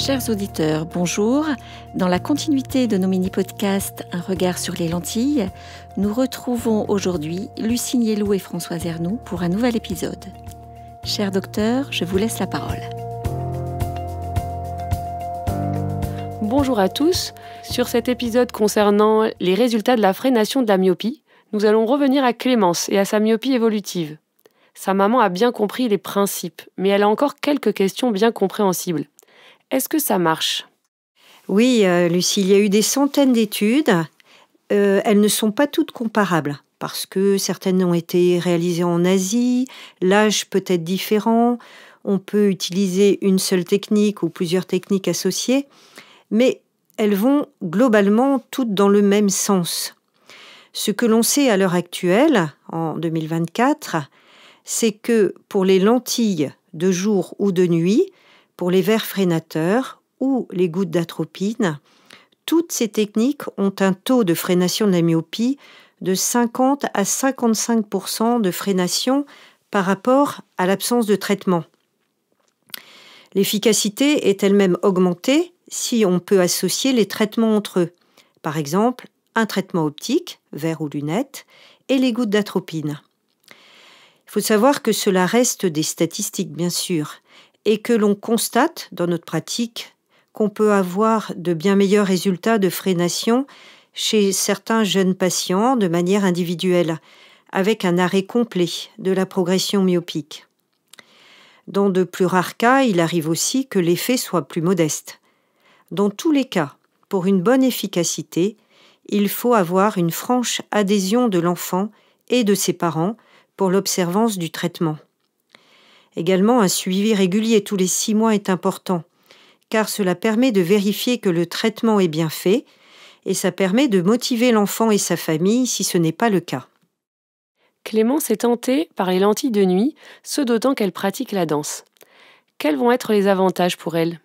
Chers auditeurs, bonjour. Dans la continuité de nos mini-podcasts Un regard sur les lentilles, nous retrouvons aujourd'hui Lucie Niellou et Françoise Ernoult pour un nouvel épisode. Cher docteur, je vous laisse la parole. Bonjour à tous. Sur cet épisode concernant les résultats de la frénation de la myopie, nous allons revenir à Clémence et à sa myopie évolutive. Sa maman a bien compris les principes, mais elle a encore quelques questions bien compréhensibles. Est-ce que ça marche ? Oui, Lucie, il y a eu des centaines d'études. Elles ne sont pas toutes comparables, parce que certaines ont été réalisées en Asie, l'âge peut être différent, on peut utiliser une seule technique ou plusieurs techniques associées, mais elles vont globalement toutes dans le même sens. Ce que l'on sait à l'heure actuelle, en 2024, c'est que pour les lentilles de jour ou de nuit, pour les verres frénateurs ou les gouttes d'atropine, toutes ces techniques ont un taux de frénation de la myopie de 50 à 55% de frénation par rapport à l'absence de traitement. L'efficacité est elle-même augmentée si on peut associer les traitements entre eux. Par exemple, un traitement optique, verre ou lunettes, et les gouttes d'atropine. Il faut savoir que cela reste des statistiques, bien sûr, et que l'on constate dans notre pratique qu'on peut avoir de bien meilleurs résultats de frénation chez certains jeunes patients de manière individuelle, avec un arrêt complet de la progression myopique. Dans de plus rares cas, il arrive aussi que l'effet soit plus modeste. Dans tous les cas, pour une bonne efficacité, il faut avoir une franche adhésion de l'enfant et de ses parents pour l'observance du traitement. Également, un suivi régulier tous les 6 mois est important, car cela permet de vérifier que le traitement est bien fait et ça permet de motiver l'enfant et sa famille si ce n'est pas le cas. Clémence est tentée par les lentilles de nuit, ce d'autant qu'elle pratique la danse. Quels vont être les avantages pour elle ?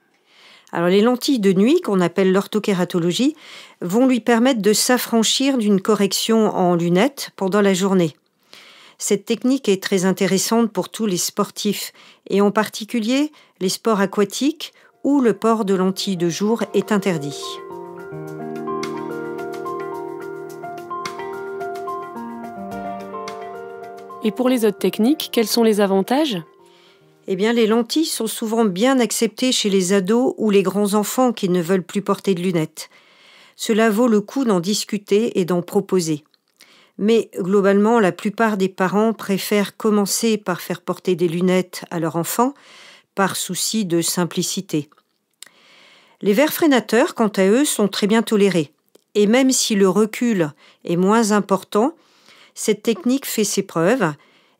Alors les lentilles de nuit, qu'on appelle l'orthokératologie, vont lui permettre de s'affranchir d'une correction en lunettes pendant la journée. Cette technique est très intéressante pour tous les sportifs, et en particulier les sports aquatiques où le port de lentilles de jour est interdit. Et pour les autres techniques, quels sont les avantages ? Eh bien, les lentilles sont souvent bien acceptées chez les ados ou les grands enfants qui ne veulent plus porter de lunettes. Cela vaut le coup d'en discuter et d'en proposer. Mais globalement, la plupart des parents préfèrent commencer par faire porter des lunettes à leur enfant, par souci de simplicité. Les verres frénateurs, quant à eux, sont très bien tolérés. Et même si le recul est moins important, cette technique fait ses preuves,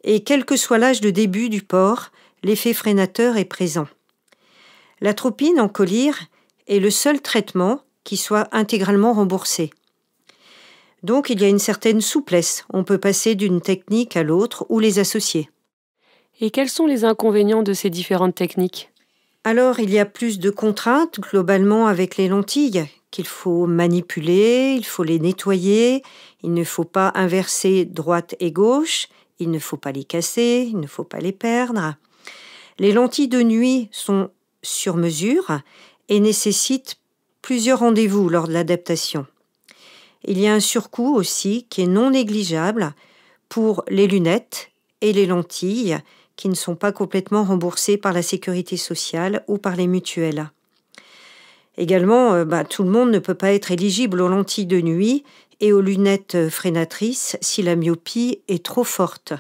et quel que soit l'âge de début du port, l'effet frénateur est présent. L'atropine en collyre est le seul traitement qui soit intégralement remboursé. Donc, il y a une certaine souplesse. On peut passer d'une technique à l'autre ou les associer. Et quels sont les inconvénients de ces différentes techniques ? Alors, il y a plus de contraintes globalement avec les lentilles qu'il faut manipuler, il faut les nettoyer, il ne faut pas inverser droite et gauche, il ne faut pas les casser, il ne faut pas les perdre. Les lentilles de nuit sont sur mesure et nécessitent plusieurs rendez-vous lors de l'adaptation. Il y a un surcoût aussi qui est non négligeable pour les lunettes et les lentilles qui ne sont pas complètement remboursées par la sécurité sociale ou par les mutuelles. Également, tout le monde ne peut pas être éligible aux lentilles de nuit et aux lunettes frénatrices si la myopie est trop forte.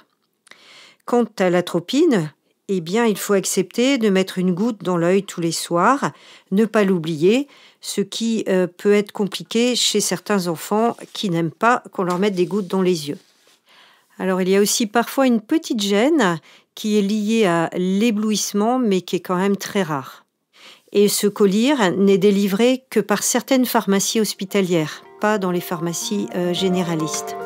Quant à l'atropine, eh bien, il faut accepter de mettre une goutte dans l'œil tous les soirs, ne pas l'oublier, ce qui peut être compliqué chez certains enfants qui n'aiment pas qu'on leur mette des gouttes dans les yeux. Alors, il y a aussi parfois une petite gêne qui est liée à l'éblouissement, mais qui est quand même très rare. Et ce collyre n'est délivré que par certaines pharmacies hospitalières, pas dans les pharmacies généralistes.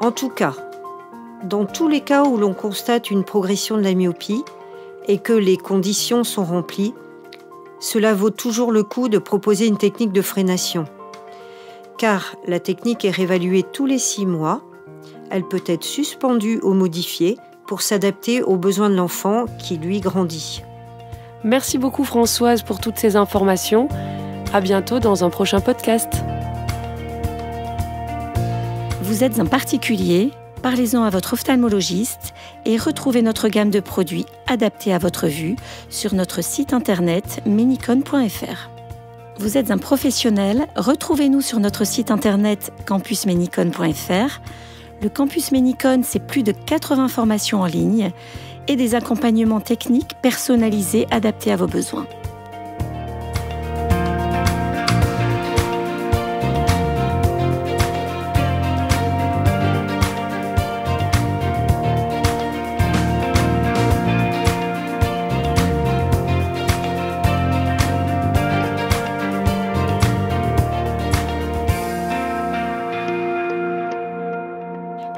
En tout cas, dans tous les cas où l'on constate une progression de la myopie et que les conditions sont remplies, cela vaut toujours le coup de proposer une technique de frénation. Car la technique est réévaluée tous les 6 mois, elle peut être suspendue ou modifiée pour s'adapter aux besoins de l'enfant qui, lui, grandit. Merci beaucoup Françoise pour toutes ces informations. À bientôt dans un prochain podcast. Vous êtes un particulier, parlez-en à votre ophtalmologiste et retrouvez notre gamme de produits adaptés à votre vue sur notre site internet menicon.fr. Vous êtes un professionnel, retrouvez-nous sur notre site internet campusmenicon.fr. Le Campus Menicon, c'est plus de 80 formations en ligne et des accompagnements techniques personnalisés adaptés à vos besoins.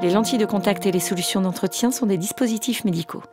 Les lentilles de contact et les solutions d'entretien sont des dispositifs médicaux.